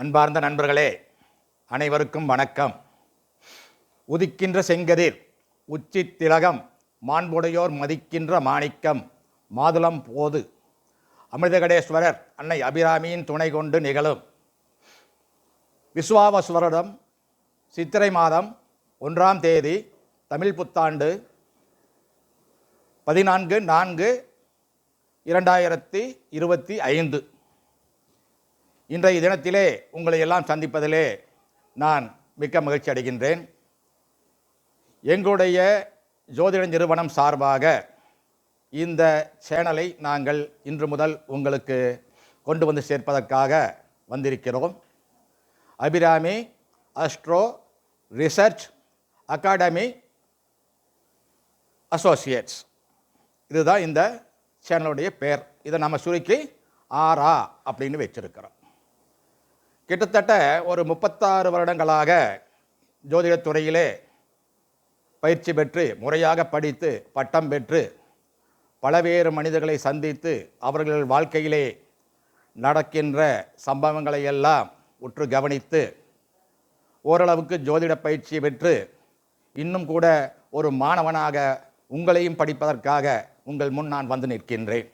அன்பார்ந்த நண்பர்களே, அனைவருக்கும் வணக்கம். உதிக்கின்ற செங்கதிர் உச்சி திலகம் மாண்புடையோர் மதிக்கின்ற மாணிக்கம் மாதுளம் போது அமிர்தகடேஸ்வரர் அன்னை அபிராமியின் துணை கொண்டு நிகழும் விசுவாவசுவரிடம் சித்திரை மாதம் 1ஆம் தேதி தமிழ் புத்தாண்டு 14/4/2025. இன்றைய தினத்திலே உங்களை எல்லாம் சந்திப்பதிலே நான் மிக்க மகிழ்ச்சி அடைகின்றேன். எங்களுடைய ஜோதிட நிறுவனம் சார்பாக இந்த சேனலை நாங்கள் இன்று முதல் உங்களுக்கு கொண்டு வந்து சேர்ப்பதற்காக வந்திருக்கிறோம். Abirami astro research academy associates, இதுதான் இந்த சேனலுடைய பேர். இதை நம்ம சுருக்கி ஆரா அப்படின்னு வச்சிருக்கிறோம். கிட்டத்தட்ட ஒரு 36 வருடங்களாக ஜோதிடத்துறையிலே பயிற்சி பெற்று முறையாக படித்து பட்டம் பெற்று பலவேறு மனிதர்களை சந்தித்து அவர்கள் வாழ்க்கையிலே நடக்கின்ற சம்பவங்களை எல்லாம் உற்று கவனித்து ஓரளவுக்கு ஜோதிட பயிற்சி பெற்று இன்னும் கூட ஒரு மாணவனாக உங்களையும் படிப்பதற்காக உங்கள் முன் நான் வந்து நிற்கின்றேன்.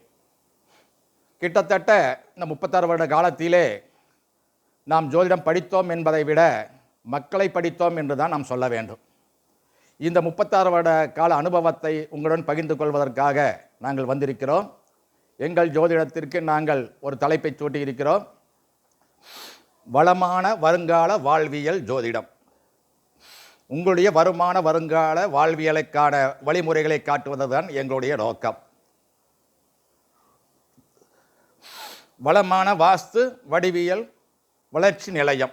கிட்டத்தட்ட இந்த 36 வருட காலத்திலே நாம் ஜோதிடம் படித்தோம் என்பதை விட மக்களை படித்தோம் என்று தான் நாம் சொல்ல வேண்டும். இந்த 36 வருட கால அனுபவத்தை உங்களுடன் பகிர்ந்து கொள்வதற்காக நாங்கள் வந்திருக்கிறோம். எங்கள் ஜோதிடத்திற்கு நாங்கள் ஒரு தலைப்பை சூட்டியிருக்கிறோம், வளமான வருங்கால வாழ்வியல் ஜோதிடம். உங்களுடைய வருமான வருங்கால வாழ்வியலுக்கான வழிமுறைகளை காட்டுவதுதான் எங்களுடைய நோக்கம். வளமான வாஸ்து வடிவியல் வளர்ச்சி நிலையம்,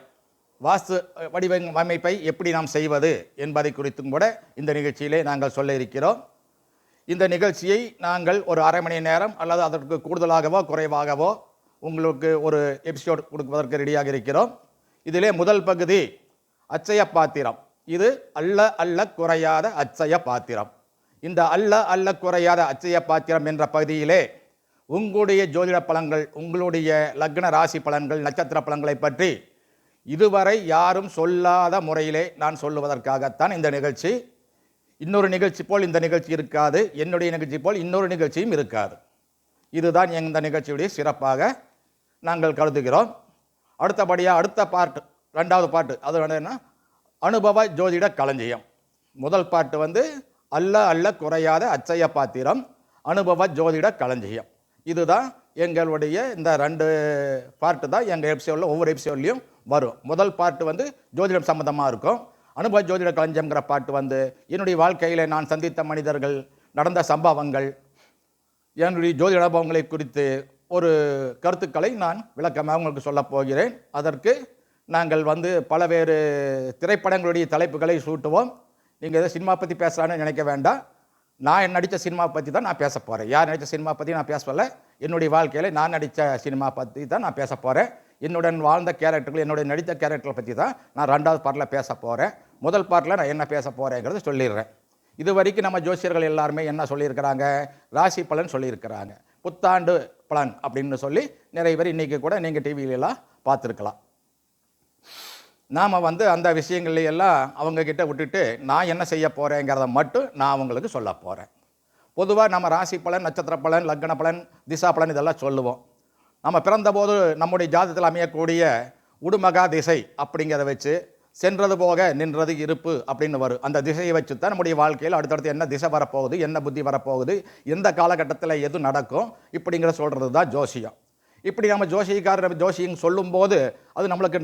வாஸ்து வடிவமைப்பை எப்படி நாம் செய்வது என்பதை குறித்தும் கூட இந்த நிகழ்ச்சியிலே நாங்கள் சொல்ல இருக்கிறோம். இந்த நிகழ்ச்சியை நாங்கள் ஒரு அரை மணி நேரம் அல்லது அதற்கு கூடுதலாகவோ குறைவாகவோ உங்களுக்கு ஒரு எபிசோட் கொடுப்பதற்கு ரெடியாக இருக்கிறோம். இதிலே முதல் பகுதி அச்சய பாத்திரம். இது அல்ல குறையாத அச்சய பாத்திரம். இந்த அல்ல குறையாத அச்சய பாத்திரம் என்ற பகுதியிலே உங்களுடைய ஜோதிட பலன்கள், உங்களுடைய லக்ன ராசி பலன்கள், நட்சத்திர பலன்களை பற்றி இதுவரை யாரும் சொல்லாத முறையிலே நான் சொல்லுவதற்காகத்தான் இந்த நிகழ்ச்சி. இன்னொரு நிகழ்ச்சி போல் இந்த நிகழ்ச்சி இருக்காது, என்னுடைய நிகழ்ச்சி போல் இன்னொரு நிகழ்ச்சியும் இருக்காது. இதுதான் இந்த நிகழ்ச்சியுடைய சிறப்பாக நாங்கள் கருதுகிறோம். அடுத்தபடியாக அடுத்த பார்ட், 2வது பார்ட், அது என்ன, அனுபவ ஜோதிட களஞ்சியம். முதல் பார்ட் வந்து அல்ல குறையாத அச்சய பாத்திரம், அனுபவ ஜோதிட களஞ்சியம். இதுதான் எங்களுடைய இந்த 2 பார்ட்டு தான் எங்கள் எபிசோடில் ஒவ்வொரு எபிசோட்லையும் வரும். முதல் பார்ட்டு வந்து ஜோதிடம் சம்மந்தமாக இருக்கும். அனுபவ ஜோதிட களஞ்சியம்ங்கிற பாட்டு வந்து என்னுடைய வாழ்க்கையில் நான் சந்தித்த மனிதர்கள், நடந்த சம்பவங்கள், என்னுடைய ஜோதிட அனுபவங்களை குறித்து ஒரு கருத்துக்களை நான் விளக்கமாக உங்களுக்கு சொல்லப் போகிறேன். அதற்கு நாங்கள் வந்து பலவேறு திரைப்படங்களுடைய தலைப்புகளை சூட்டுவோம். நீங்கள் எதாவது சினிமா பற்றி பேசலான்னு நினைக்க வேண்டாம். நான் நடித்த சினிமா பற்றி தான் நான் பேச போகிறேன். யார் நடித்த சினிமா பற்றி நான் பேசல. என்னுடைய வாழ்க்கையில் நான் நடித்த சினிமா பற்றி தான் நான் பேச போகிறேன். என்னுடன் வாழ்ந்த கேரக்டர்கள், என்னுடைய நடித்த கேரக்டர்களை பற்றி தான் நான் 2வது பார்ட்டில் பேச போகிறேன். முதல் பார்ட்டில் நான் என்ன பேச போகிறேங்கிறது சொல்லிடுறேன். இது வரைக்கும் நம்ம ஜோசியர்கள் எல்லாருமே என்ன சொல்லியிருக்கிறாங்க, ராசி பலன் சொல்லியிருக்கிறாங்க, புத்தாண்டு பலன் அப்படின்னு சொல்லி நிறைய பேர் இன்றைக்கி கூட நீங்கள் டிவியிலெல்லாம் பார்த்துருக்கலாம். நாம் வந்து அந்த விஷயங்களையெல்லாம் அவங்கக்கிட்ட விட்டுட்டு நான் என்ன செய்ய போகிறேங்கிறத மட்டும் நான் அவங்களுக்கு சொல்ல போகிறேன். பொதுவாக நம்ம ராசி பலன், நட்சத்திர பலன், லக்ன பலன், திசா பலன் இதெல்லாம் சொல்லுவோம். நம்ம பிறந்தபோது நம்முடைய ஜாதகத்தில் அமையக்கூடிய உடுமகா திசை அப்படிங்கிறத வச்சு சென்றது போக நின்றது இருப்பு அப்படின்னு வரும். அந்த திசையை வச்சு தான் நம்முடைய வாழ்க்கையில் அடுத்தடுத்து என்ன திசை வரப்போகுது, என்ன புத்தி வரப்போகுது, எந்த காலகட்டத்தில் எது நடக்கும் இப்படிங்கிற சொல்கிறது தான் ஜோசியம். இப்படி நம்ம ஜோசியம் சொல்லும்போது அது நம்மளுக்கு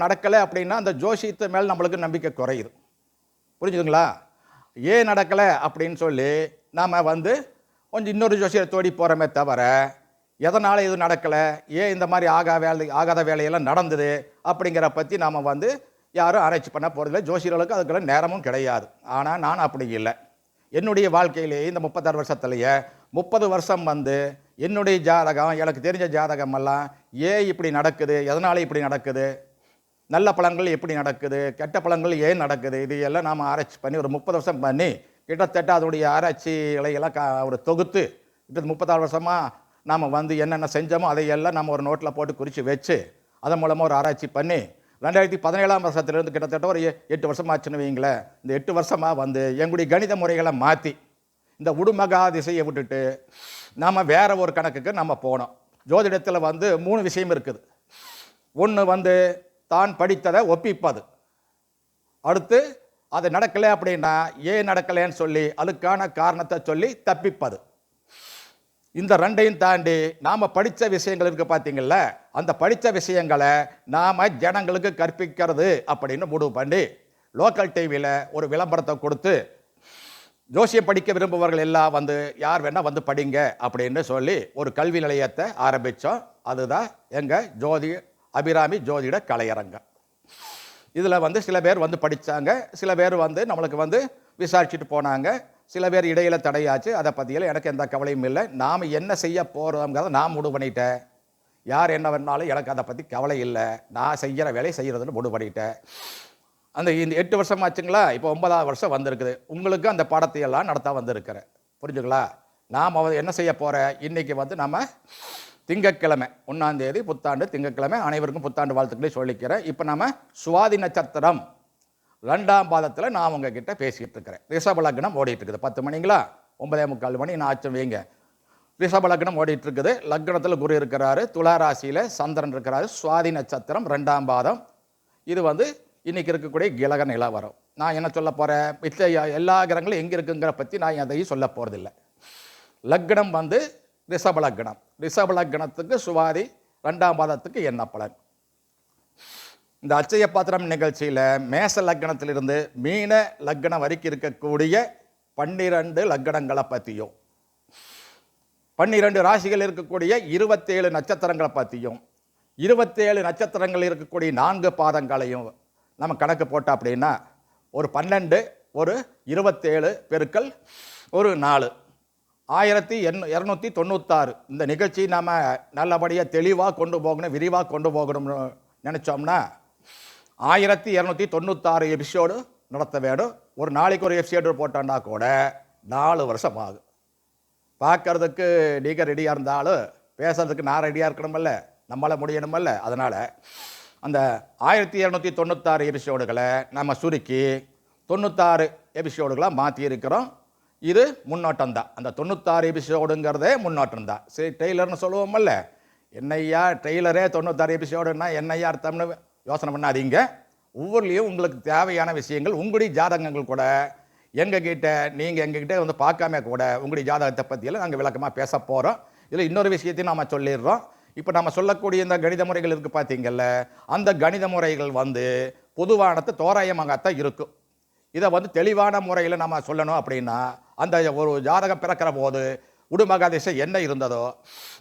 நடக்கலை அப்படின்னா அந்த ஜோசியத்து மேல் நம்மளுக்கு நம்பிக்கை குறையுது. புரிஞ்சுதுங்களா? ஏன் நடக்கலை அப்படின்னு சொல்லி நாம் வந்து கொஞ்சம் இன்னொரு ஜோசியரை தேடி போகிறோமே தவிர எதனால் இது நடக்கலை, ஏன் இந்த மாதிரி ஆகாத வேலையெல்லாம் நடந்தது அப்படிங்கிற பற்றி நாம் வந்து யாரும் ஆராய்ச்சி பண்ண போகிறதில்லை. ஜோசியர்களுக்கு அதுக்கெல்லாம் நேரமும் கிடையாது. ஆனால் நான் அப்படி இல்லை. என்னுடைய வாழ்க்கையிலேயே இந்த 36 வருஷத்துலேயே 30 வருஷம் வந்து என்னுடைய ஜாதகம், எனக்கு தெரிஞ்ச ஜாதகமெல்லாம் ஏன் இப்படி நடக்குது, எதனால் இப்படி நடக்குது, நல்ல பலன்கள் எப்படி நடக்குது, கெட்ட பலன்கள் ஏன் நடக்குது, இது எல்லாம் நாம் ஆராய்ச்சி பண்ணி ஒரு 30 வருஷம் பண்ணி கிட்டத்தட்ட அதனுடைய ஆராய்ச்சிகளையெல்லாம் ஒரு தொகுத்து கிட்ட 36 வருஷமாக நாம் வந்து என்னென்ன செஞ்சோமோ அதையெல்லாம் நம்ம ஒரு நோட்டில் போட்டு குறித்து வச்சு அதன் மூலமாக ஒரு ஆராய்ச்சி பண்ணி 2017 வருஷத்துலேருந்து கிட்டத்தட்ட ஒரு 8 வருஷம் ஆச்சுன்னு வைங்களேன். இந்த 8 வருஷமாக வந்து எங்களுடைய கணித முறைகளை மாற்றி இந்த உடுமகா திசையை விட்டுட்டு நாம் வேற ஒரு கணக்குக்கு நம்ம போனோம். ஜோதிடத்தில் வந்து 3 விஷயம் இருக்குது. ஒன்று வந்து தான் படித்ததை ஒப்பிப்பது, அடுத்து அது நடக்கலை அப்படின்னா ஏன் நடக்கலைன்னு சொல்லி அதுக்கான காரணத்தை சொல்லி தப்பிப்பது. இந்த ரெண்டையும் தாண்டி நாம் படித்த விஷயங்கள் இருக்குது பார்த்தீங்கள்ல, அந்த படித்த விஷயங்களை நாம் ஜனங்களுக்கு கற்பிக்கிறது அப்படின்னு முடிவு பண்ணி லோக்கல் டிவியில் ஒரு விளம்பரத்தை கொடுத்து ஜோசியம் படிக்க விரும்புபவர்கள் எல்லாம் வந்து யார் வேணால் வந்து படிங்க அப்படின்னு சொல்லி ஒரு கல்வி நிலையத்தை ஆரம்பித்தோம். அதுதான் எங்கள் அபிராமி ஜோதிட கலையரங்கம். இதில் வந்து சில பேர் வந்து படித்தாங்க, சில பேர் வந்து நம்மளுக்கு வந்து விசாரிச்சுட்டு போனாங்க, சில பேர் இடையில் தடையாச்சு. அதை பற்றியில் எனக்கு எந்த கவலையும் இல்லை. நாம் என்ன செய்ய போகிறோங்கிறத நான் முடிவு பண்ணிட்டேன். யார் என்ன வேணாலும் எனக்கு அதை பற்றி கவலை இல்லை. நான் செய்கிற வேலையை செய்கிறதுன்னு முடிவு பண்ணிட்டேன். அந்த இந்த 8 வருஷம் ஆச்சுங்களா, இப்போ 9ஆவது வருஷம் வந்திருக்குது. உங்களுக்கு அந்த பாடத்தை எல்லாம் நடத்த வந்திருக்கிறேன். புரிஞ்சுங்களா? நாம் என்ன செய்ய போகிறேன், இன்றைக்கி வந்து நம்ம திங்கட்கிழமை 1ஆம் தேதி புத்தாண்டு திங்கட்கிழமை, அனைவருக்கும் புத்தாண்டு வாழ்த்துக்களை சொல்லிக்கிறேன். இப்போ நம்ம சுவாதி நட்சத்திரம் 2ஆம் பாதத்தில் நான் உங்ககிட்ட பேசிக்கிட்டு இருக்கிறேன். ரிஷப லக்னம் ஓடிட்டு இருக்குது. 10 மணிங்களா, 9:45 மணி நான் ஆச்சும் வைங்க. ரிஷப லக்னம் ஓடிட்டு இருக்குது. லக்னத்தில் குரு இருக்கிறாரு, துலா ராசியில் சந்திரன் இருக்கிறாரு. சுவாதி நட்சத்திரம் 2ஆம் பாதம். இது வந்து இன்றைக்கி இருக்கக்கூடிய கிரக நிலவரம். நான் என்ன சொல்ல போகிறேன், மிச்ச எல்லா கிரகங்களும் எங்கே இருக்குங்கிற பற்றி நான் எதையும் சொல்ல போகிறதில்லை. லக்னம் வந்து ரிஷப லக்னம். ரிஷப லக்னத்துக்கு சுவாதி 2ஆம் பாதத்துக்கு என்ன பலன்? இந்த அச்சய பாத்திரம் நிகழ்ச்சியில் மேச லக்னத்திலிருந்து மீன லக்னம் வரைக்கும் இருக்கக்கூடிய 12 லக்னங்களை பற்றியும் 12 ராசிகள் இருக்கக்கூடிய 27 நட்சத்திரங்களை பற்றியும் 27 நட்சத்திரங்கள் இருக்கக்கூடிய 4 பாதங்களையும் நம்ம கணக்கு போட்டோம் அப்படின்னா ஒரு 12 ஒரு 27 பெருக்கல் ஒரு 4 1296. இந்த நிகழ்ச்சி நம்ம நல்லபடியாக தெளிவாக கொண்டு போகணும், விரிவாக கொண்டு போகணும்னு நினச்சோம்னா 1296 எபிசோடு நடத்த வேணும். ஒரு நாளைக்கு ஒரு எபிசோடு போட்டோன்னா கூட 4 வருஷம் ஆகும். பார்க்கறதுக்கு நீங்கள் ரெடியாக இருந்தாலும் பேசுறதுக்கு நான் ரெடியாக இருக்கணுமில்ல, நம்மளால் முடியணுமில்ல. அதனால் அந்த 1296 எபிசோடுகளை நம்ம சுருக்கி 96 எபிசோடுகளாக மாற்றியிருக்கிறோம். இது முன்னோட்டம் தான். அந்த 96 எபிசோடுங்கிறதே முன்னோட்டம் தான். சரி, ட்ரெய்லர்னு சொல்லுவோமில்ல, என்னையா ட்ரெய்லரே 96 எபிசோடுன்னா என்னையா அர்த்தம்னு யோசனை பண்ணாதீங்க. ஒவ்வொருலேயும் உங்களுக்கு தேவையான விஷயங்கள் உங்களுடைய ஜாதகங்கள் கூட எங்ககிட்ட நீங்கள் எங்ககிட்ட வந்து பார்க்காம கூட உங்களுடைய ஜாதகத்தை பற்றியெல்லாம் நாங்கள் விளக்கமாக பேச போகிறோம். இதில் இன்னொரு விஷயத்தையும் நாம் சொல்லிடுறோம். இப்போ நம்ம சொல்லக்கூடிய இந்த கணித முறைகள் இருக்குது பார்த்தீங்கல்ல, அந்த கணித முறைகள் வந்து பொதுவானது தோராயமாகத்தான் இருக்கும். இதை வந்து தெளிவான முறையில் நம்ம சொல்லணும் அப்படின்னா அந்த ஒரு ஜாதகம் பிறக்கிற போது உடுமகா திசை என்ன இருந்ததோ,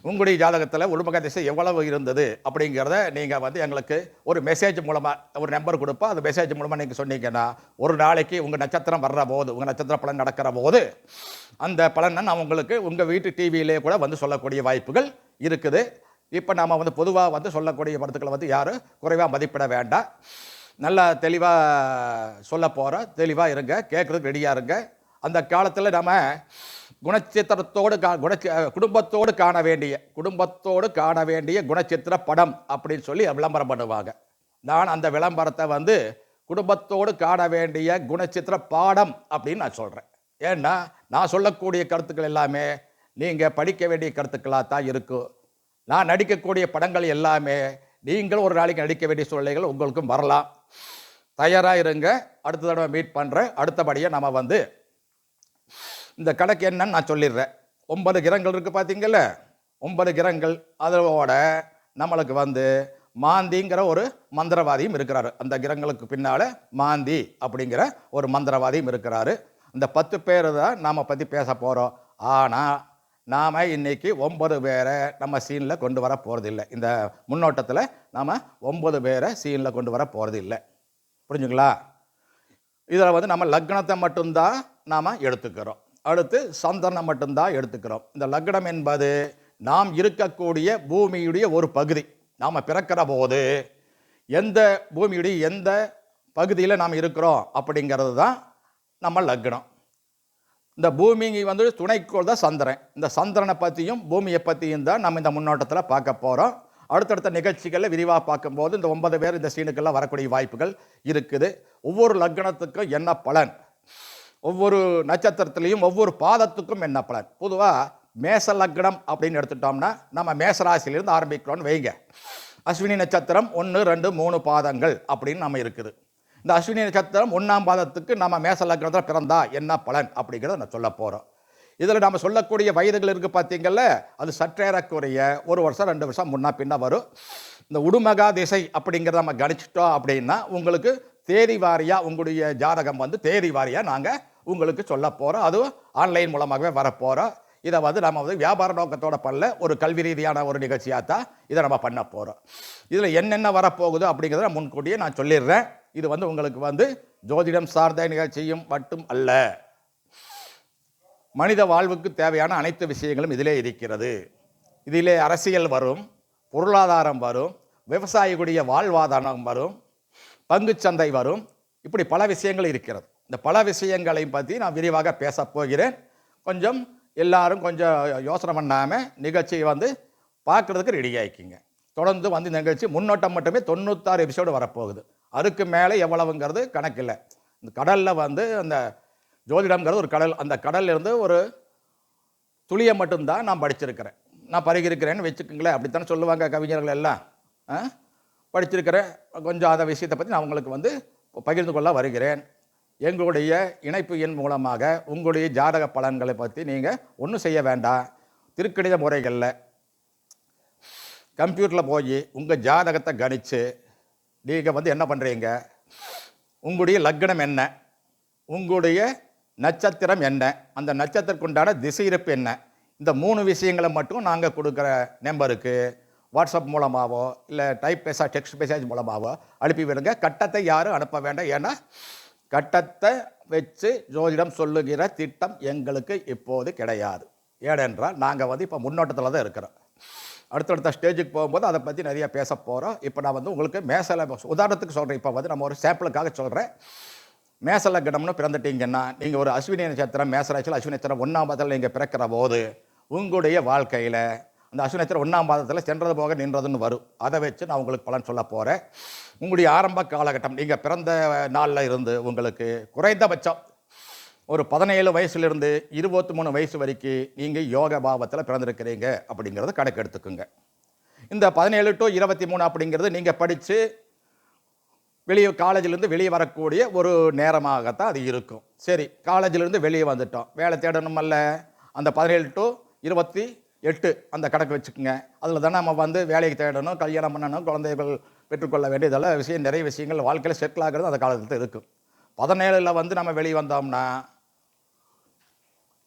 உங்களுடைய ஜாதகத்தில் உடுமகா திசை எவ்வளவு இருந்தது அப்படிங்கிறத நீங்கள் வந்து எங்களுக்கு ஒரு மெசேஜ் மூலமாக ஒரு நம்பர் கொடுப்போம். அந்த மெசேஜ் மூலமாக நீங்கள் சொன்னீங்கன்னா ஒரு நாளைக்கு உங்கள் நட்சத்திரம் வர்ற போது, உங்கள் நட்சத்திர பலன் நடக்கிற போது அந்த பலனை நான் உங்களுக்கு உங்கள் வீட்டு டிவியிலே கூட வந்து சொல்லக்கூடிய வாய்ப்புகள் இருக்குது. இப்போ நாம் வந்து பொதுவாக வந்து சொல்லக்கூடிய கருத்துக்களை வந்து யாரும் குறைவாக மதிப்பிட வேண்டாம். நல்லா தெளிவாக சொல்ல போகிறோம். தெளிவாக இருங்க, கேட்குறதுக்கு ரெடியாக இருங்க. அந்த காலத்தில் நம்ம குணச்சித்திரத்தோடு குடும்பத்தோடு காண வேண்டிய குணச்சித்திர படம் அப்படின்னு சொல்லி விளம்பரம் பண்ணுவாங்க. நான் அந்த விளம்பரத்தை வந்து குடும்பத்தோடு காண வேண்டிய குணச்சித்திர பாடம் அப்படின்னு நான் சொல்கிறேன். ஏன்னா நான் சொல்லக்கூடிய கருத்துக்கள் எல்லாமே நீங்கள் படிக்க வேண்டிய கருத்துக்களாக தான் இருக்கும். நான் நடிக்கக்கூடிய படங்கள் எல்லாமே நீங்கள் ஒரு நாளைக்கு நடிக்க வேண்டிய சூழ்நிலைகள் உங்களுக்கும் வரலாம். தயாராக இருங்க. அடுத்த தடவை மீட் பண்ணுறேன். அடுத்தபடியாக நம்ம வந்து இந்த கணக்கு என்னன்னு நான் சொல்லிடுறேன். 9 கிரகங்கள் இருக்குது பார்த்தீங்கல்ல, 9 கிரகங்கள் அதோட நம்மளுக்கு வந்து மாந்திங்கிற ஒரு மந்திரவாதியும் இருக்கிறாரு. அந்த கிரகங்களுக்கு பின்னால் மாந்தி அப்படிங்கிற ஒரு மந்திரவாதியும் இருக்கிறாரு. இந்த 10 பேர் தான் நாம் பற்றி பேச போகிறோம். ஆனால் நாம் இன்றைக்கி 9 பேரை நம்ம சீனில் கொண்டு வர போகிறதில்லை. இந்த முன்னோட்டத்தில் நாம் 9 பேரை சீனில் கொண்டு வர போகிறதில்லை. புரிஞ்சுங்களா? இதில் வந்து நம்ம லக்னத்தை மட்டும்தான் நாம் எடுத்துக்கிறோம். அடுத்து சந்திரனை மட்டும்தான் எடுத்துக்கிறோம். இந்த லக்னம் என்பது நாம் இருக்கக்கூடிய பூமியுடைய ஒரு பகுதி. நாம் பிறக்கிற போது எந்த பூமியுடைய எந்த பகுதியில் நாம் இருக்கிறோம் அப்படிங்கிறது தான் நம்ம லக்னம். இந்த பூமி வந்து துணைக்கோள் தான் சந்திரன். இந்த சந்திரனை பற்றியும் பூமியை பற்றியும் தான் நம்ம இந்த முன்னோட்டத்தில் பார்க்க போகிறோம். அடுத்தடுத்த நிகழ்ச்சிகளில் விரிவாக பார்க்கும்போது இந்த 9 பேர் இந்த சீனுக்கெல்லாம் வரக்கூடிய வாய்ப்புகள் இருக்குது. ஒவ்வொரு லக்னத்துக்கும் என்ன பலன், ஒவ்வொரு நட்சத்திரத்திலையும் ஒவ்வொரு பாதத்துக்கும் என்ன பலன். பொதுவாக மேச லக்னம் அப்படின்னு எடுத்துட்டோம்னா நம்ம மேசராசிலிருந்து ஆரம்பிக்கிறோன்னு வைங்க. அஸ்வினி நட்சத்திரம் 1, 2, 3 பாதங்கள் அப்படின்னு நம்ம இருக்குது. இந்த அஸ்வினி நட்சத்திரம் 1ஆம் பாதத்துக்கு நம்ம மேச லக்னத்தில் பிறந்தா என்ன பலன் அப்படிங்கிறத நான் சொல்ல போகிறோம். இதில் நம்ம சொல்லக்கூடிய வயதுகள் இருக்குது பார்த்தீங்கல்ல, அது சற்றேறக்குறைய 1 வருஷம் 2 வருஷம் முன்னா பின்னா வரும். இந்த உடுமகா திசை அப்படிங்கிறத நம்ம கணிச்சிட்டோம் அப்படின்னா உங்களுக்கு தேதி வாரியாக உங்களுடைய ஜாதகம் வந்து தேதி வாரியாக நாங்கள் உங்களுக்கு சொல்ல போகிறோம். அதுவும் ஆன்லைன் மூலமாகவே வரப்போகிறோம். இதை வந்து நம்ம வந்து வியாபார நோக்கத்தோட பண்ணல, ஒரு கல்வி ரீதியான ஒரு நிகழ்ச்சியாக தான் இதை நம்ம பண்ண போகிறோம். இதில் என்னென்ன வரப்போகுது அப்படிங்கிறத முன்கூட்டியே நான் சொல்லிடுறேன். இது வந்து உங்களுக்கு வந்து ஜோதிடம் சார்ந்த நிகழ்ச்சியும் மட்டும் அல்ல, மனித வாழ்வுக்கு தேவையான அனைத்து விஷயங்களும் இதிலே இருக்கிறது. இதிலே அரசியல் வரும், பொருளாதாரம் வரும், விவசாயிகளுடைய வாழ்வாதாரம் வரும், பங்குச்சந்தை வரும், இப்படி பல விஷயங்கள் இருக்கிறது. இந்த பல விஷயங்களை பற்றி நான் விரிவாக பேச போகிறேன். கொஞ்சம் எல்லாரும் கொஞ்சம் யோசனை பண்ணாமல் நிகழ்ச்சியை வந்து பார்க்குறதுக்கு ரெடி ஆகிக்கிங்க. தொடர்ந்து வந்து இந்த நிகழ்ச்சி முன்னோட்டம் மட்டுமே 96 எபிசோடு வரப்போகுது. அதுக்கு மேலே எவ்வளவுங்கிறது கணக்கில்லை. இந்த கடலில் வந்து அந்த ஜோதிடம்ங்கிறது ஒரு கடல், அந்த கடல்ல இருந்து ஒரு துளியை மட்டும்தான் நான் படிச்சிருக்கிறேன். நான் பருகிருக்கிறேன்னு வச்சுக்கோங்களேன், அப்படித்தானே சொல்லுவாங்க கவிஞர்கள் எல்லாம். படிச்சிருக்கிறேன். கொஞ்சம் அந்த விஷயத்தை பற்றி நான் உங்களுக்கு வந்து பகிர்ந்து கொள்ள வருகிறேன். எங்களுடைய இணைப்பு எண் மூலமாக உங்களுடைய ஜாதக பலன்களை பற்றி நீங்கள் ஒன்றும் செய்ய வேண்டாம். திருக்கணித முறைகளில் கம்ப்யூட்டரில் போய் உங்கள் ஜாதகத்தை கணித்து நீங்கள் வந்து என்ன பண்ணுறீங்க, உங்களுடைய லக்னம் என்ன, உங்களுடைய நட்சத்திரம் என்ன, அந்த நட்சத்திரத்துக்கு உண்டான திசை இருப்பு என்ன, இந்த 3 விஷயங்களை மட்டும் நாங்கள் கொடுக்குற நம்பருக்கு வாட்ஸ்அப் மூலமாகவோ இல்லை டைப் மெசேஜ் டெக்ஸ்ட் மெசேஜ் மூலமாகவோ அனுப்பி விடுங்க. கட்டத்தை யாரும் அனுப்ப வேண்டாம். ஏன்னா கட்டத்தை வச்சு ஜோதிடம் சொல்லுகிற திட்டம் எங்களுக்கு இப்போது கிடையாது. ஏனென்றால் நாங்கள் வந்து இப்போ முன்னோட்டத்தில் தான் இருக்கிறோம். அடுத்தடுத்த ஸ்டேஜுக்கு போகும்போது அதை பற்றி நிறைய பேச போகிறோம். இப்போ நான் வந்து உங்களுக்கு மேசல உதாரணத்துக்கு சொல்கிறேன். இப்போ வந்து நம்ம ஒரு சாம்பிளுக்காக சொல்கிறேன். மேச லக்னம்னு பிறந்துட்டீங்கன்னா நீங்கள் ஒரு அஸ்வினி நட்சத்திரம் மேசராசியில் அஸ்வினி நட்சத்திரம் 1ஆம் பாதத்தில் நீங்கள் பிறக்கிற போது உங்களுடைய வாழ்க்கையில் அந்த அஸ்வினி நட்சத்திரம் 1ஆம் பாதத்தில் சென்றது போக நின்றதுன்னு வரும். அதை வச்சு நான் உங்களுக்கு பலன் சொல்ல போகிறேன். உங்களுடைய ஆரம்ப காலகட்டம் நீங்கள் பிறந்த நாளில் இருந்து உங்களுக்கு குறைந்தபட்சம் ஒரு 17 வயசுலேருந்து 23 வயசு வரைக்கும் நீங்கள் யோக பாவத்தில் பிறந்திருக்கிறீங்க அப்படிங்கிறத கணக்கு எடுத்துக்குங்க. இந்த 17 to 23 அப்படிங்கிறது நீங்கள் படித்து வெளியே காலேஜிலேருந்து வெளியே வரக்கூடிய ஒரு நேரமாகத்தான் அது இருக்கும். சரி, காலேஜிலேருந்து வெளியே வந்துட்டோம், வேலை தேடணுமல்ல, அந்த 17 to 28 அந்த கணக்கு வச்சுக்கோங்க. அதில் தானே நம்ம வந்து வேலைக்கு தேடணும், கல்யாணம் பண்ணணும், குழந்தைகள் பெற்றுக்கொள்ள வேண்டிய இதெல்லாம் விஷயம், நிறைய விஷயங்கள் வாழ்க்கையில் செட்டில் ஆகிறது அந்த காலத்தில் இருக்கும். 17 வந்து நம்ம வெளியே வந்தோம்னா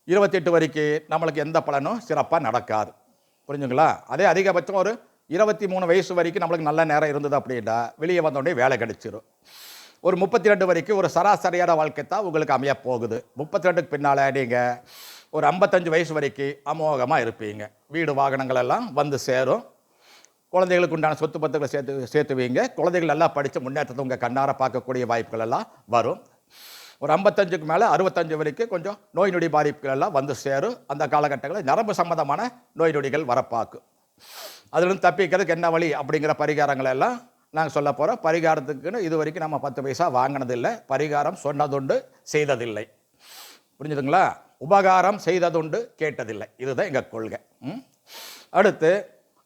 28 வரைக்கும் நம்மளுக்கு எந்த பலனும் சிறப்பாக நடக்காது. புரிஞ்சுங்களா? அதே அதிகபட்சம் ஒரு 23 வயசு வரைக்கும் நம்மளுக்கு நல்ல நேரம் இருந்தது அப்படின்னா வெளியே வந்தோடனே வேலை கிடைச்சிடும். ஒரு 32 வரைக்கும் ஒரு சராசரியான வாழ்க்கை தான் உங்களுக்கு அமைய போகுது. 32க்கு பின்னால் நீங்கள் ஒரு 55 வயசு வரைக்கும் அமோகமாக இருப்பீங்க. வீடு வாகனங்கள் எல்லாம் வந்து சேரும். குழந்தைகளுக்கு உண்டான சொத்து பத்துக்களை சேர்த்துவீங்க. குழந்தைகள் எல்லாம் படித்து முன்னேற்றத்தை உங்கள் கண்ணார பார்க்கக்கூடிய வாய்ப்புகள் எல்லாம் வரும். ஒரு 55க்கு மேலே 65 வரைக்கும் கொஞ்சம் நோய் நொடி பாதிப்புகள் எல்லாம் வந்து சேரும். அந்த காலகட்டங்களில் நரம்பு சம்பந்தமான நோய் நொடிகள் வரப்பாக்கும். அதுலேருந்து தப்பிக்கிறதுக்கு என்ன வழி அப்படிங்கிற பரிகாரங்கள் எல்லாம் நாங்கள் சொல்ல போகிறோம். பரிகாரத்துக்குன்னு இது வரைக்கும் நம்ம 10 பைசா வாங்கினதில்லை. பரிகாரம் சொன்னதுண்டு செய்ததில்லை. புரிஞ்சுதுங்களா? உபகாரம் செய்ததுண்டு கேட்டதில்லை. இதுதான் எங்கள் கொள்கை. அடுத்து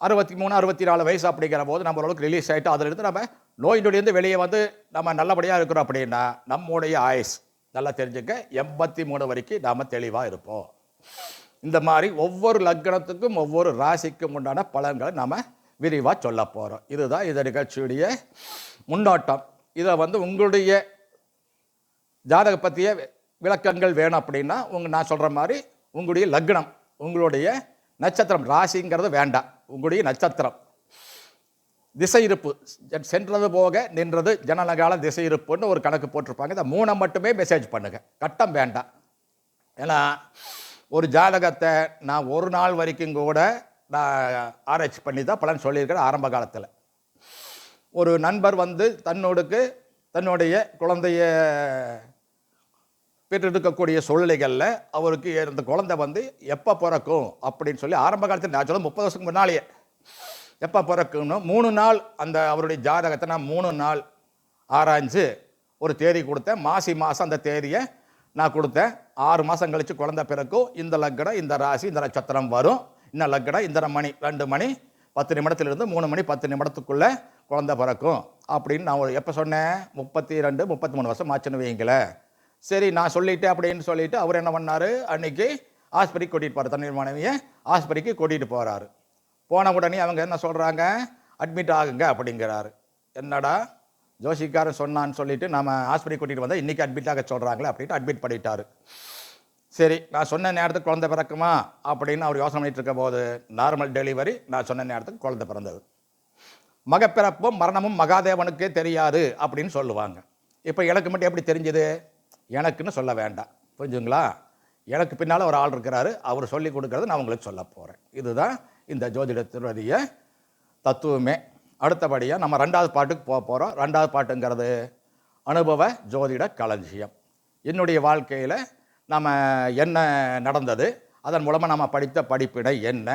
63 64 வயசு அப்படிங்கிற போது நம்மளோட ரிலீஸ் ஆகிட்டு அதிலிருந்து நம்ம நோய் நொடியிருந்து வெளியே வந்து நம்ம நல்லபடியாக இருக்கிறோம் அப்படின்னா நம்முடைய ஆயுஸ் நல்லா தெரிஞ்சுக்க 83 வரைக்கும் நாம் தெளிவாக இருப்போம். இந்த மாதிரி ஒவ்வொரு லக்னத்துக்கும் ஒவ்வொரு ராசிக்கும் உண்டான பலன்களை நாம் விரிவாக சொல்ல போகிறோம். இதுதான் இந்த நிகழ்ச்சியுடைய முன்னோட்டம். இதை வந்து உங்களுடைய ஜாதக பற்றிய விளக்கங்கள் வேணும் அப்படின்னா நான் சொல்கிற மாதிரி உங்களுடைய லக்னம், உங்களுடைய நட்சத்திரம், ராசிங்கிறது வேண்டாம், உங்களுடைய நட்சத்திரம், திசை இருப்பு, சென்றது போக நின்றது ஜனனகால திசை இருப்புன்னு ஒரு கணக்கு போட்டிருப்பாங்க. இந்த 3 மட்டுமே மெசேஜ் பண்ணுங்க, கட்டம் வேண்டாம். ஏன்னா ஒரு ஜாதகத்தை நான் ஒரு நாள் வரைக்கும் கூட நான் ஆராய்ச்சி பண்ணி தான் பலன் சொல்லியிருக்கிறேன். ஆரம்ப காலத்தில் ஒரு நண்பர் வந்து தன்னுடைய குழந்தைய பெற்றெடுக்கக்கூடிய சூழ்நிலைகளில் அவருக்கு இந்த குழந்தை வந்து எப்போ பிறக்கும் அப்படின்னு சொல்லி ஆரம்ப காலத்தில் நான் சொல்ல 30 வருஷத்துக்கு முன்னாலேயே எப்போ பிறக்குன்னு 3 நாள் அந்த அவருடைய ஜாதகத்தை நான் 3 நாள் ஆராய்ஞ்சு ஒரு தேதி கொடுத்தேன். மாதம் அந்த தேதியை நான் கொடுத்தேன். 6 மாதம் கழித்து குழந்தை பிறக்கும். இந்த லக்னம், இந்த ராசி, இந்த நட்சத்திரம் வரும். இந்த லக்னம் இந்த மணி 2 மணி 10 நிமிடத்திலிருந்து 3 மணி 10 நிமிடத்துக்குள்ளே குழந்தை பிறக்கும் அப்படின்னு நான் எப்போ சொன்னேன்? 32 33 வருஷம் ஆச்சுன்னு வைங்களேன். சரி, நான் சொல்லிட்டேன் அப்படின்னு சொல்லிட்டு அவர் என்ன பண்ணார்? அன்னைக்கு ஆஸ்பத்திரிக்கு கூட்டிகிட்டு போகிறார். தண்ணீர் மாணவியை ஆஸ்பத்திரிக்கு கூட்டிகிட்டு போகிறாரு. போன உடனே அவங்க என்ன சொல்கிறாங்க? அட்மிட் ஆகுங்க அப்படிங்கிறாரு. என்னடா ஜோசிக்காரன் சொன்னான்னு சொல்லிட்டு நம்ம ஆஸ்பத்திரி கூட்டிகிட்டு வந்தால் இன்றைக்கி அட்மிட் ஆக சொல்கிறாங்களே அப்படின்ட்டு அட்மிட் பண்ணிட்டார். சரி, நான் சொன்ன நேரத்துக்கு குழந்தை பிறக்குமா அப்படின்னு அவர் யோசனை பண்ணிட்டு இருக்க போது நார்மல் டெலிவரி. நான் சொன்ன நேரத்துக்கு குழந்தை பிறந்தது. மகப்பிறப்பும் மரணமும் மகாதேவனுக்கே தெரியாது அப்படின்னு சொல்லுவாங்க. இப்போ எனக்கு மட்டும் எப்படி தெரிஞ்சது? எனக்குன்னு சொல்ல வேண்டாம், புரிஞ்சுங்களா? எனக்கு பின்னால் ஒரு ஆள் இருக்கிறாரு, அவர் சொல்லி கொடுக்கறது நான் உங்களுக்கு சொல்ல போகிறேன். இதுதான் இந்த ஜோதிடத்தினுடைய தத்துவமே. அடுத்தபடியாக நம்ம 2வது பாட்டுக்கு போக போகிறோம். 2வது பாட்டுங்கிறது அனுபவ ஜோதிட களஞ்சியம். என்னுடைய வாழ்க்கையில் நம்ம என்ன நடந்தது, அதன் மூலமாக நம்ம படித்த படிப்பினை என்ன,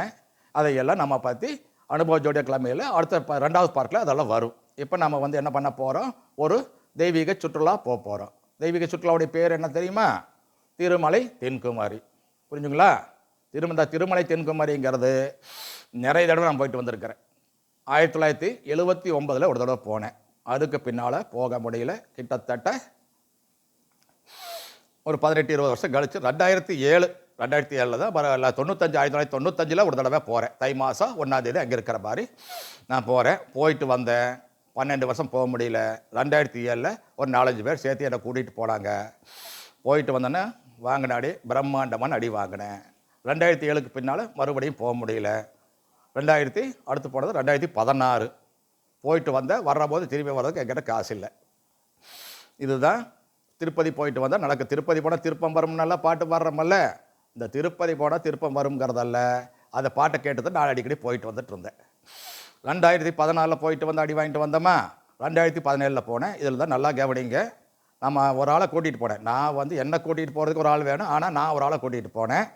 அதையெல்லாம் நம்ம பற்றி அனுபவ ஜோதிட கிழமையில் அடுத்த 2வது பார்ட்டில் அதெல்லாம் வரும். இப்போ நம்ம என்ன பண்ண போகிறோம்? ஒரு தெய்வீக சுற்றுலா போக போகிறோம். தெய்வீக சுற்றுலாவுடைய பேர் என்ன தெரியுமா? திருமலை தென்குமாரி. புரிஞ்சுங்களா? திருமலை தென்குமாரிங்கிறது நிறைய தடவை நான் போயிட்டு வந்திருக்கிறேன். 1979 ஒரு தடவை போனேன். அதுக்கு பின்னால் போக முடியல. கிட்டத்தட்ட ஒரு 18-20 வருஷம் கழிச்சு 2007 தான் 1995 ஒரு தடவை போகிறேன். தை மாதம் 1ஆம் தேதி அங்கே இருக்கிற மாதிரி நான் போகிறேன். போயிட்டு வந்தேன். 12 வருஷம் போக முடியல. 2007 ஒரு 4-5 பேர் சேர்த்து என்னை கூட்டிகிட்டு போனாங்க. போயிட்டு வந்தேன்னா வாங்கின அடி பிரம்மாண்டமான அடி வாங்கினேன். 2007க்கு பின்னால் மறுபடியும் போக முடியல. அடுத்து போனது 2016 போயிட்டு வந்தேன். வர்றபோது திரும்பி வர்றதுக்கு என்கிட்ட காசு இல்லை. இதுதான் திருப்பதி போயிட்டு வந்தால் நடக்கு. திருப்பதி போனால் திருப்பம் வரும்னால பாட்டு பாடுறோமல்ல, இந்த திருப்பதி போனால் திருப்பம் வருங்கிறதல்ல. அந்த பாட்டை கேட்டு நான் அடிக்கடி போயிட்டு வந்துட்டு இருந்தேன். 2014 போயிட்டு வந்து அடி வாங்கிட்டு வந்தோமா. 2017 போனேன். இதில் தான் நல்லா கவனிங்க. நம்ம ஒரு ஆளை கூட்டிகிட்டு போனேன். நான் என்னை கூட்டிகிட்டு போகிறதுக்கு ஒரு ஆள் வேணும். ஆனால் நான் ஒரு ஆளை கூட்டிகிட்டு போனேன்.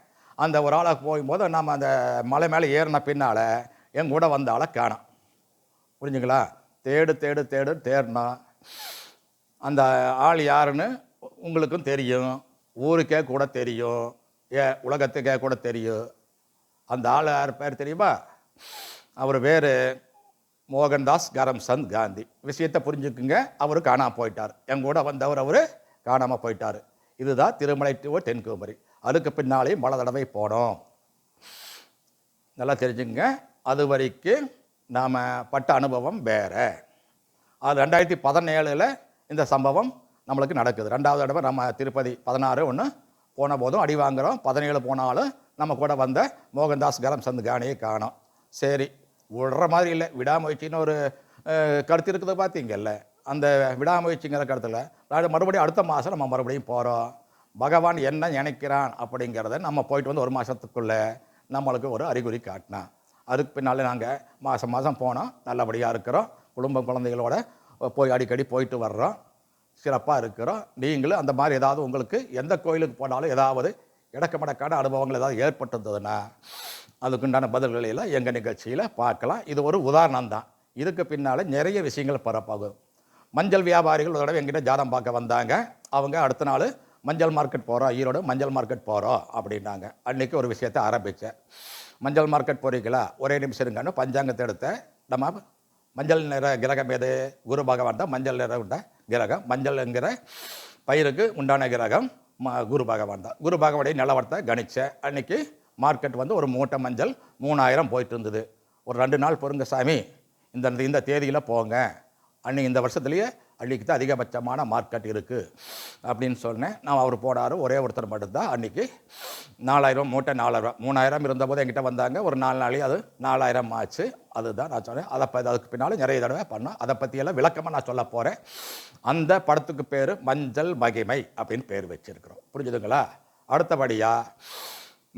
அந்த ஒரு ஆளை போகும்போது நம்ம அந்த மலை மேலே ஏறின பின்னால் என் கூட வந்த ஆளை காணோம். புரிஞ்சுங்களா? தேடினா அந்த ஆள் யாருன்னு உங்களுக்கும் தெரியும், ஊருக்கே கூட தெரியும், உலகத்துக்கே கூட தெரியும். அந்த ஆள் யார் பேர் தெரியுமா? அவர் பேர் மோகன்தாஸ் கரம்சந்த் காந்தி. விஷயத்தை புரிஞ்சுக்குங்க. அவர் காணாமல் போயிட்டார். என் கூட வந்தவர் அவர் காணாமல் போயிட்டார். இதுதான் திருமலை டு தென்குமரி. அதுக்கு பின்னாலேயும் பல தடவை போனோம். நல்லா தெரிஞ்சுங்க. அது வரைக்கும் நாம் பட்ட அனுபவம் வேறு. அது 2017 இந்த சம்பவம் நம்மளுக்கு நடக்குது. 2வது தடவை நம்ம திருப்பதி 16 போன போதும் அடி வாங்குகிறோம். 17 போனாலும் நம்ம கூட வந்த மோகன்தாஸ் கரம்சந்த் காந்தியை காணோம். சரி, விடுற மாதிரி இல்லை. விடாமுயற்சின்னு ஒரு கருத்து இருக்குது பார்த்தீங்கல்ல. அந்த விடாமுயற்சிங்கிற கருத்தில் மறுபடியும் அடுத்த மாதம் நம்ம மறுபடியும் போகிறோம். பகவான் என்ன நினைக்கிறான் அப்படிங்கிறத நம்ம போயிட்டு வந்து 1 மாதத்துக்குள்ளே நம்மளுக்கு ஒரு அறிகுறி காட்டினான். அதுக்கு பின்னால் நாங்கள் மாதம் போனோம். நல்லபடியாக இருக்கிறோம். குழந்தைகளோட போய் அடிக்கடி போயிட்டு வர்றோம். சிறப்பாக இருக்கிறோம். நீங்களும் அந்த மாதிரி ஏதாவது உங்களுக்கு எந்த கோயிலுக்கு போனாலும் ஏதாவது இடக்கமடக்கான அனுபவங்கள் ஏதாவது ஏற்பட்டிருந்ததுன்னா அதுக்குண்டான பதில்களை எல்லாம் எங்கள் நிகழ்ச்சியில் பார்க்கலாம். இது ஒரு உதாரணம் தான். இதுக்கு பின்னால் நிறைய விஷயங்கள் பரப்பாகும். மஞ்சள் வியாபாரிகள் ஒரு தடவை எங்கிட்ட ஜாதகம் பார்க்க வந்தாங்க. அவங்க அடுத்த நாள் மஞ்சள் மார்க்கெட் போகிறோம், ஈரோடு மஞ்சள் மார்க்கெட் போகிறோம் அப்படின்னாங்க. அன்றைக்கி ஒரு விஷயத்தை ஆரம்பித்தேன். மஞ்சள் மார்க்கெட் போகிறீங்களா? ஒரே நிமிஷம் இருங்கன்னு பஞ்சாங்கத்தை எடுத்தேன். நம்ம மஞ்சள் நிற கிரகம் எது? குரு பகவான் தான் மஞ்சள் நிற உண்ட கிரகம். மஞ்சள்ங்கிற பயிருக்கு உண்டான கிரகம் குரு பகவான் தான். குரு பகவானுடைய நிலவரத்தை கணித்தேன். அன்றைக்கி மார்க்கெட் ஒரு மூட்டை மஞ்சள் 3000 போயிட்டு இருந்தது. ஒரு 2 நாள் பொறுங்க சாமி, இந்த தேதியில் போங்க, அன்றைக்கி இந்த வருஷத்துலேயே அன்றைக்கி தான் அதிகபட்சமான மார்க்கெட் இருக்குது அப்படின்னு சொன்னேன். நான் அவர் போனார். ஒரே ஒருத்தர் மட்டும்தான். அன்றைக்கி 4000 மூட்டை 4000. 3000 இருந்தபோது என்கிட்ட வந்தாங்க. ஒரு 4 நாளையும் அது 4000 ஆச்சு. அதுதான் நான் சொன்னேன். அதுக்கு பின்னால் நிறைய தடவை பண்ணோம். அதை பற்றியெல்லாம் விளக்கமாக நான் சொல்ல போகிறேன். அந்த படத்துக்கு பேர் மஞ்சள் மகிமை அப்படின்னு பேர் வச்சுருக்கிறோம். புரிஞ்சுதுங்களா? அடுத்தபடியாக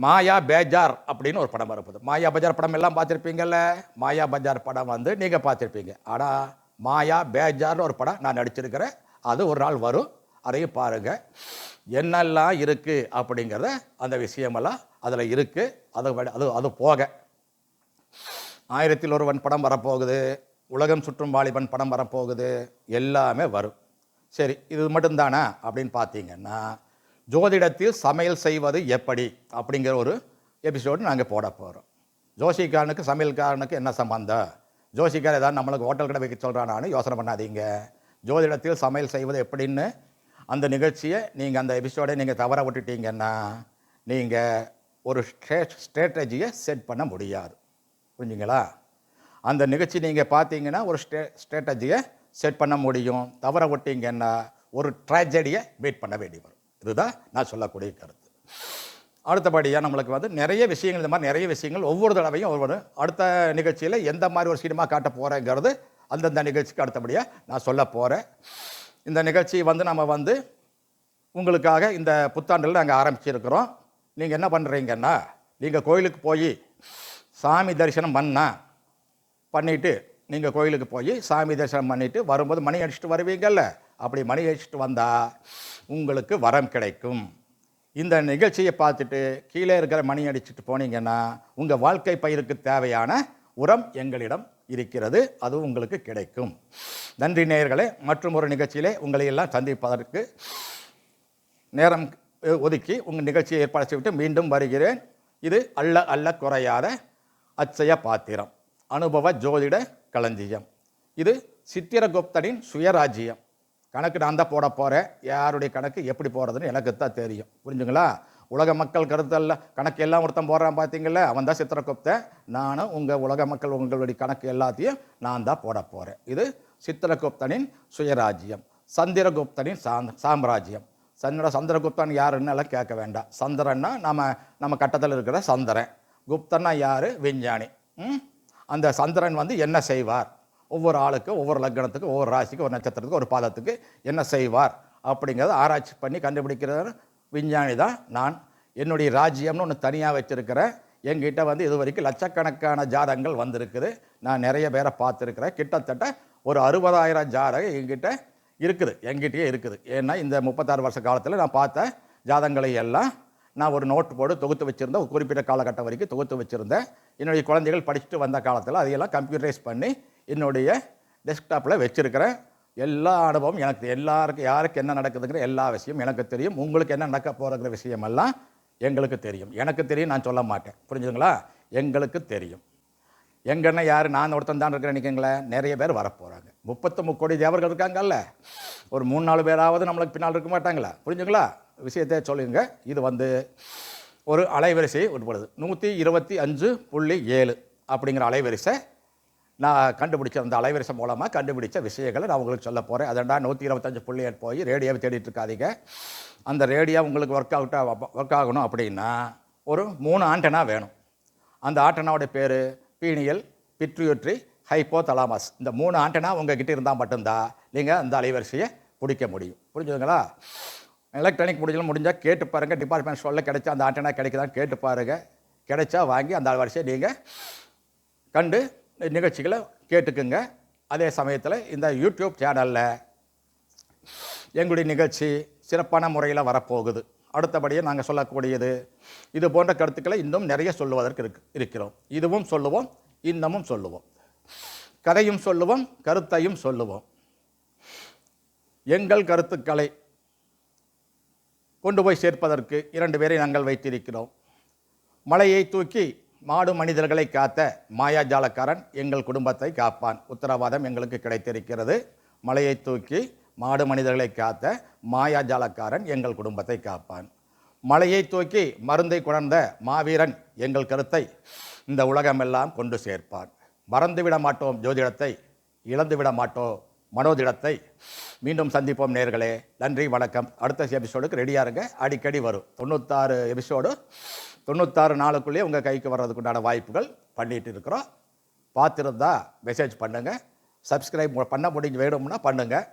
மாயா பேஜார் அப்படின்னு ஒரு படம் வரப்போகுது. மாயா பஜார் படம் எல்லாம் பார்த்துருப்பீங்கல்ல. மாயா பஜார் படம் நீங்கள் பார்த்துருப்பீங்க. ஆனால் மாயா பேஜார்னு ஒரு படம் நான் நடிச்சிருக்கிறேன். அது ஒரு நாள் வரும். அதையும் பாருங்கள். என்னெல்லாம் இருக்குது அப்படிங்கிறத அந்த விஷயமெல்லாம் அதில் இருக்குது. அது போக ஆயிரத்தில் ஒருவன் படம் வரப்போகுது, உலகம் சுற்றும் வாலிபன் படம் வரப்போகுது, எல்லாமே வரும். சரி, இது மட்டும்தானா அப்படின்னு பார்த்தீங்கன்னா, ஜோதிடத்தில் சமையல் செய்வது எப்படி அப்படிங்கிற ஒரு எபிசோடு நாங்கள் போட போகிறோம். ஜோசிக்காரனுக்கு சமையல்காரனுக்கு என்ன சம்பந்தம்? ஜோசிக்கார் ஏதாவது நம்மளுக்கு ஹோட்டல் கடை வைக்க சொல்கிறானான்னு யோசனை பண்ணாதீங்க. ஜோதிடத்தில் சமையல் செய்வது எப்படின்னு அந்த நிகழ்ச்சியை நீங்கள் அந்த எபிசோடை நீங்கள் தவற விட்டுட்டீங்கன்னா நீங்கள் ஒரு ஸ்ட்ராட்டஜியை செட் பண்ண முடியாது. புரிஞ்சுங்களா? அந்த நிகழ்ச்சி நீங்கள் பார்த்தீங்கன்னா ஒரு ஸ்ட்ராட்டஜியை செட் பண்ண முடியும். தவற விட்டீங்கன்னா ஒரு ட்ராஜடியை வெயிட் பண்ண வேண்டி வரும். இதுதான் நான் சொல்லக்கூடிய கருத்து. அடுத்தபடியாக நம்மளுக்கு வந்து நிறைய விஷயங்கள், இந்த மாதிரி நிறைய விஷயங்கள் ஒவ்வொரு தடவையும் ஒவ்வொரு அடுத்த நிகழ்ச்சியில் எந்த மாதிரி ஒரு சினிமா காட்ட போகிறேங்கிறது அந்தந்த நிகழ்ச்சிக்கு அடுத்தபடியாக நான் சொல்ல போகிறேன். இந்த நிகழ்ச்சி வந்து நம்ம வந்து உங்களுக்காக இந்த புத்தாண்டில் நாங்கள் ஆரம்பிச்சிருக்கிறோம். நீங்கள் என்ன பண்ணுறீங்கன்னா, நீங்கள் கோயிலுக்கு போய் சாமி தரிசனம் பண்ணிவிட்டு நீங்கள் கோயிலுக்கு போய் சாமி தரிசனம் பண்ணிவிட்டு வரும்போது மணி அடிச்சுட்டு வருவீங்கள்ல, அப்படி மணி அடிச்சுட்டு வந்தால் உங்களுக்கு வரம் கிடைக்கும். இந்த நிகழ்ச்சியை பார்த்துட்டு கீழே இருக்கிற மணி அடிச்சுட்டு போனீங்கன்னா உங்கள் வாழ்க்கை பயிருக்கு தேவையான உரம் எங்களிடம் இருக்கிறது, அது உங்களுக்கு கிடைக்கும். நன்றி நேயர்களே. மற்றும் ஒரு நிகழ்ச்சியிலே உங்களை எல்லாம் சந்திப்பதற்கு நேரம் ஒதுக்கி உங்கள் நிகழ்ச்சியை ஏற்பாடு செய்துவிட்டு மீண்டும் வருகிறேன். இது அல்ல அல்ல குறையாத அச்சய பாத்திரம், அனுபவ ஜோதிட களஞ்சியம். இது சித்திரகுப்தனின் சுயராஜ்யம். கணக்கு நான் தான் போட போகிறேன். யாருடைய கணக்கு எப்படி போகிறதுன்னு எனக்கு தான் தெரியும். புரிஞ்சுங்களா? உலக மக்கள் கருத்தல்ல கணக்கு எல்லாம் ஒருத்தன் போடுறான் பார்த்தீங்களா, அவன் தான் சித்திரகுப்தன். நானும் உங்கள் உலக மக்கள் உங்களுடைய கணக்கு எல்லாத்தையும் நான் தான் போட போகிறேன். இது சித்திரகுப்தனின் சுயராஜ்யம், சந்திரகுப்தனின் சாம்ராஜ்யம். சந்திரகுப்தன் யாருன்னு எல்லாம் கேட்க வேண்டாம். சந்திரன்னா நம்ம கட்டத்தில் இருக்கிற சந்திரன். குப்தன்னா யார்? விஞ்ஞானி. அந்த சந்திரன் வந்து என்ன செய்வார், ஒவ்வொரு ஆளுக்கு ஒவ்வொரு லக்னத்துக்கு ஒவ்வொரு ராசிக்கு ஒரு நட்சத்திரத்துக்கு ஒரு பாதத்துக்கு என்ன செய்வார் அப்படிங்கிறத ஆராய்ச்சி பண்ணி கண்டுபிடிக்கிற விஞ்ஞானி தான் நான். என்னுடைய ராஜ்யம்னு ஒன்று தனியாக வச்சுருக்கிறேன். என்கிட்ட வந்து இது வரைக்கும் லட்சக்கணக்கான ஜாதகங்கள் வந்திருக்குது. நான் நிறைய பேரை பார்த்துருக்கிறேன். கிட்டத்தட்ட ஒரு 60,000 ஜாதகம் என்கிட்டயே இருக்குது. ஏன்னா இந்த 36 வருஷ காலத்தில் நான் பார்த்த ஜாதகங்களை எல்லாம் நான் ஒரு நோட்டு போட்டு தொகுத்து வச்சுருந்தேன். ஒரு குறிப்பிட்ட காலகட்டம் வரைக்கும் தொகுத்து வச்சுருந்தேன். என்னுடைய குழந்தைகள் படிச்சுட்டு வந்த காலத்தில் அதையெல்லாம் கம்ப்யூட்டரைஸ் பண்ணி என்னுடைய டெஸ்க்டாப்பில் வச்சுருக்கிறேன். எல்லா அனுபவம் எனக்கு, யாருக்கு என்ன நடக்குதுங்கிற எல்லா விஷயம் எனக்கு தெரியும். உங்களுக்கு என்ன நடக்க போகிற விஷயமெல்லாம் எங்களுக்கு தெரியும். எனக்கு தெரியும், நான் சொல்ல மாட்டேன். புரிஞ்சுதுங்களா? எங்களுக்கு தெரியும். எங்கன்னா யார், நான் ஒருத்தன் தான் இருக்கிறேன் நினைக்கிங்களேன். நிறைய பேர் வரப்போகிறாங்க. 33 கோடி தேவர்கள் இருக்காங்கல்ல, ஒரு 3-4 பேராவது நம்மளுக்கு பின்னால் இருக்க மாட்டாங்களா? புரிஞ்சுங்களா? விஷயத்தை சொல்லுங்க. இது வந்து ஒரு அலைவரிசையை உட்படுது. 125.7 அப்படிங்கிற அலைவரிசை நான் கண்டுபிடிச்ச, அந்த அலைவரிசை மூலமாக கண்டுபிடிச்ச விஷயங்களை நான் உங்களுக்கு சொல்ல போகிறேன். அதெண்டா 125.8 போய் ரேடியோவை தேடிட்டு இருக்காதீங்க. அந்த ரேடியோ உங்களுக்கு ஒர்க் ஆகணும் அப்படின்னா ஒரு 3 ஆண்டனா வேணும். அந்த ஆண்டனாவோட பேர் பீனியல், பிட்ரியூட்ரி, ஹைப்போதலாமஸ். இந்த 3 ஆண்டனா உங்ககிட்ட இருந்தால் மட்டும்தான் நீங்கள் அந்த அலைவரிசையை பிடிக்க முடியும். புரிஞ்சுதுங்களா? எலக்ட்ரானிக் முடிஞ்சால் கேட்டு பாருங்கள். டிபார்ட்மெண்ட் ஸ்டோரில் கிடைச்சா அந்த ஆண்டனா கிடைக்குதான்னு கேட்டு பாருங்கள். கிடைச்சா வாங்கி அந்த அலைவரிசையை நீங்கள் கண்டு நிகழ்ச்சிகளை கேட்டுக்குங்க. அதே சமயத்தில் இந்த யூடியூப் சேனலில் எங்களுடைய நிகழ்ச்சி சிறப்பான முறையில் வரப்போகுது. அடுத்தபடியாக நாங்கள் சொல்லக்கூடியது இது போன்ற கருத்துக்களை இன்னும் நிறைய சொல்லுவதற்கு இருக்கிறோம். இதுவும் சொல்லுவோம், இன்னமும் சொல்லுவோம், கதையும் சொல்லுவோம், கருத்தையும் சொல்லுவோம். எங்கள் கருத்துக்களை கொண்டு போய் சேர்ப்பதற்கு 2 பேரை நாங்கள் வைத்திருக்கிறோம். மலையை தூக்கி மாடு மனிதர்களை காத்த மாயாஜாலக்காரன் எங்கள் குடும்பத்தை காப்பான். உத்தரவாதம் எங்களுக்கு கிடைத்திருக்கிறது. மலையை தூக்கி மாடு மனிதர்களை காத்த மாயாஜாலக்காரன் எங்கள் குடும்பத்தை காப்பான். மலையை தூக்கி மருந்தை குணர்ந்த மாவீரன் எங்கள் கருத்தை இந்த உலகமெல்லாம் கொண்டு சேர்ப்பான். மறந்துவிட மாட்டோம் ஜோதிடத்தை, இழந்துவிட மாட்டோம் மனோதிடத்தை. மீண்டும் சந்திப்போம் நேயர்களே. நன்றி, வணக்கம். அடுத்த எபிசோடுக்கு ரெடியாக இருங்க. அடிக்கடி வரும் 96 எபிசோடு 96 நாளுக்குள்ளேயே உங்கள் கைக்கு வர்றதுக்கு உண்டான வாய்ப்புகள் பண்ணிகிட்டு இருக்கிறோம். பார்த்துருந்தா மெசேஜ் பண்ணுங்கள். சப்ஸ்கிரைப் பண்ண முடிஞ்சு வேணும்னா பண்ணுங்கள்.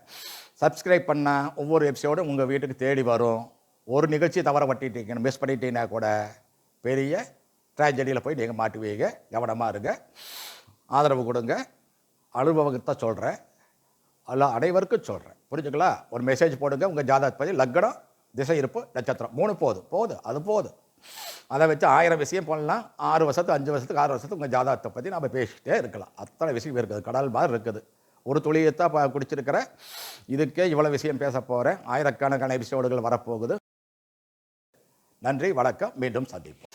சப்ஸ்கிரைப் பண்ணால் ஒவ்வொரு எபிசோடும் உங்கள் வீட்டுக்கு தேடி வரும். ஒரு நிகழ்ச்சி தவற பட்டிட்டீங்க, மிஸ் பண்ணிட்டீங்கன்னா கூட பெரிய ட்ராஜடியில் போய் நீங்கள் மாட்டுவீங்க. கவனமாக இருங்க. ஆதரவு கொடுங்க. அனுபவத்தை சொல்கிறேன், அனைவருக்கும் சொல்கிறேன். புரிஞ்சுங்களா? ஒரு மெசேஜ் போடுங்க. உங்கள் ஜாதகத்தை பற்றி லக்னம், திசை இருப்பு, நட்சத்திரம் 3 போதும். அது போதும். அதை வச்சு 1000 விஷயம் பண்ணலாம். 6 வருஷத்துக்கு 5 வருஷத்துக்கு 6 வருஷத்துக்கு உங்கள் ஜாதகத்தை பற்றி நம்ம பேசிக்கிட்டே இருக்கலாம். அத்தனை விஷயம் இருக்குது, கடல் மாதிரி இருக்குது. ஒரு துளியத்தான் குடிச்சிருக்கிற இதுக்கே இவ்வளோ விஷயம் பேச போகிறேன். ஆயிரக்கணக்கான எபிசோடுகள் வரப்போகுது. நன்றி, வணக்கம், மீண்டும் சந்திப்போம்.